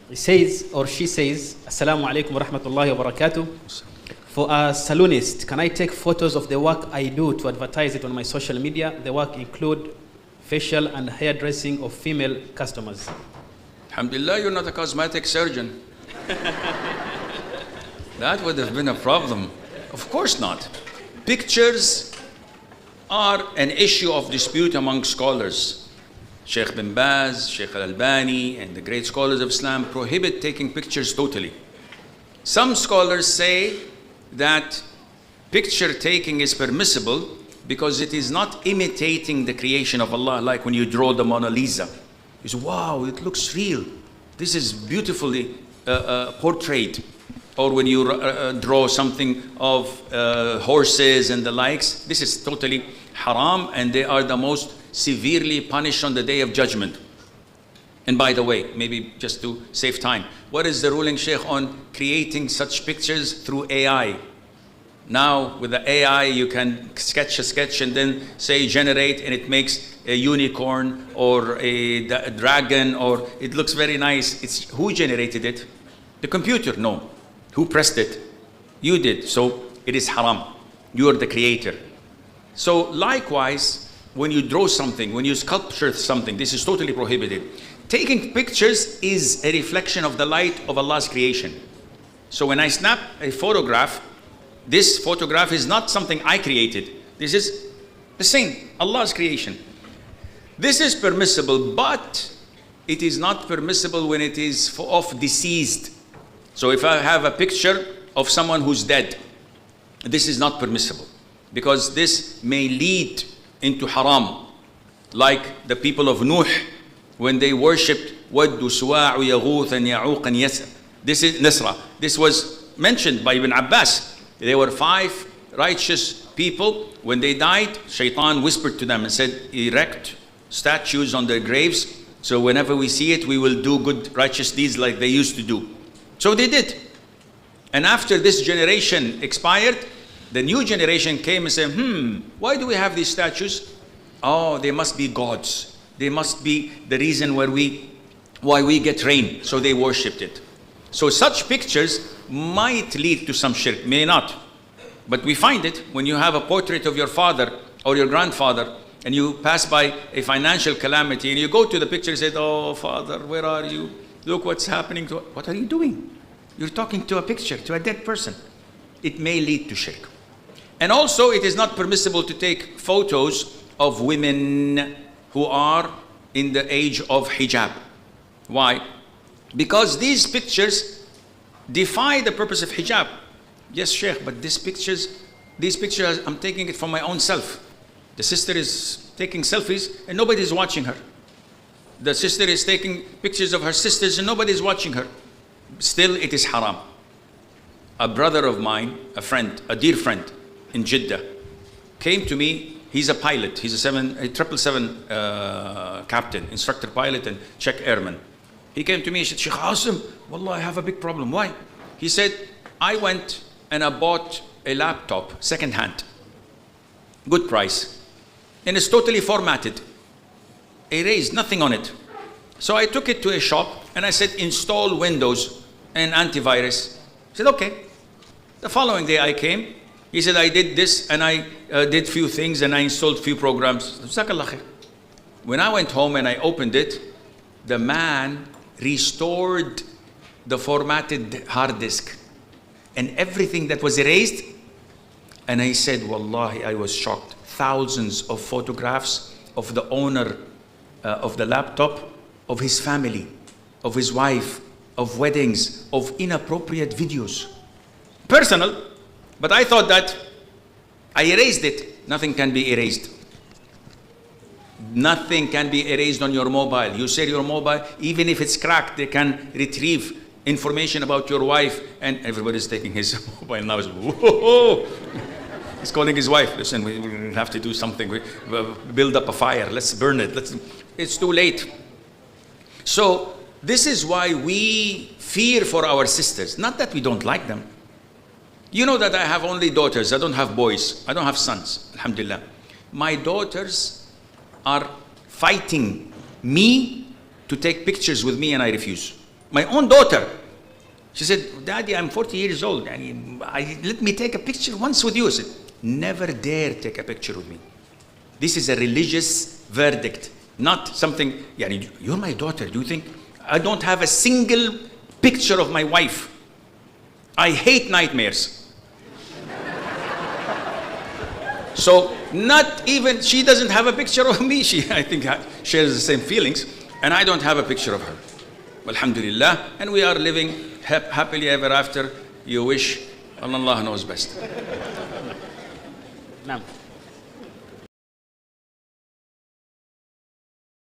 He says, or she says, Assalamu alaikum wa rahmatullahi wa barakatuh. For a saloonist, can I take photos of the work I do to advertise it on my social media? The work include facial and hairdressing of female customers. Alhamdulillah, you're not a cosmetic surgeon. That would have been a problem. Of course not. Pictures are an issue of dispute among scholars. Sheikh bin Baz, Sheikh al-Albani, and the great scholars of Islam prohibit taking pictures totally. Some scholars say that picture taking is permissible because it is not imitating the creation of Allah, like when you draw the Mona Lisa. You say, wow, it looks real. This is beautifully portrayed. Or when you draw something of horses and the likes, this is totally haram, and they are the most severely punished on the Day of Judgment. And by the way, maybe just to save time, what is the ruling, Sheikh, on creating such pictures through AI? Now, with the AI, you can sketch a sketch and then say generate, and it makes a unicorn or a dragon, or it looks very nice. It's who generated it? The computer? No. Who pressed it? You did. So it is haram. You are the creator. So likewise, when you draw something, when you sculpture something, this is totally prohibited. Taking pictures is a reflection of the light of Allah's creation. So when I snap a photograph, this photograph is not something I created. This is the same, Allah's creation. This is permissible, but it is not permissible when it is of deceased. So if I have a picture of someone who's dead, this is not permissible, because this may lead into haram. Like the people of Nuh, when they worshipped Waddu, Suwa'u, Yaghuth, and Ya'uq, and Nisra. This was mentioned by Ibn Abbas. There were 5 righteous people. When they died, Shaitan whispered to them and said, erect statues on their graves, so whenever we see it, we will do good righteous deeds like they used to do. So they did. And after this generation expired, the new generation came and said, why do we have these statues? Oh, they must be gods. They must be the reason why we get rain. So they worshipped it. So such pictures might lead to some shirk, may not. But we find it when you have a portrait of your father or your grandfather, and you pass by a financial calamity, and you go to the picture and say, oh, father, where are you? Look what's happening to... What are you doing? You're talking to a picture, to a dead person. It may lead to shirk. And also, it is not permissible to take photos of women who are in the age of hijab. Why? Because these pictures defy the purpose of hijab. Yes, Sheikh, but these pictures, I'm taking it for my own self. The sister is taking selfies and nobody is watching her. The sister is taking pictures of her sisters and nobody is watching her. Still, it is haram. A brother of mine, a friend, a dear friend in Jeddah, came to me. He's a pilot. He's a 777 captain, instructor pilot, and check airman. He came to me and said, Sheikh Asim, wallah, I have a big problem. Why? He said, I went and I bought a laptop, second hand, good price, and it's totally formatted, erased, nothing on it. So I took it to a shop and I said, install Windows and antivirus. He said, okay. The following day I came, he said, I did this and I did few things and I installed few programs. When I went home and I opened it, the man restored the formatted hard disk and everything that was erased. And I said, wallahi, I was shocked. Thousands of photographs of the owner of the laptop, of his family, of his wife, of weddings, of inappropriate videos. Personal, but I thought that I erased it. Nothing can be erased. Nothing can be erased on your mobile. You say your mobile, even if it's cracked, they can retrieve information about your wife, and everybody's taking his mobile now. Whoa! He's calling his wife. Listen, we have to do something. We build up a fire. Let's burn it. It's too late. So this is why we fear for our sisters. Not that we don't like them. You know that I have only daughters. I don't have boys. I don't have sons. Alhamdulillah. My daughters are fighting me to take pictures with me, and I refuse. My own daughter. She said, Daddy, I'm 40 years old. And let me take a picture once with you. I said, never dare take a picture with me. This is a religious verdict, not something, you're my daughter. Do you think I don't have a single picture of my wife? I hate nightmares. So not even, she doesn't have a picture of me. She, I think, shares the same feelings. And I don't have a picture of her. Alhamdulillah. And we are living happily ever after. You wish, Allah knows best. Naam.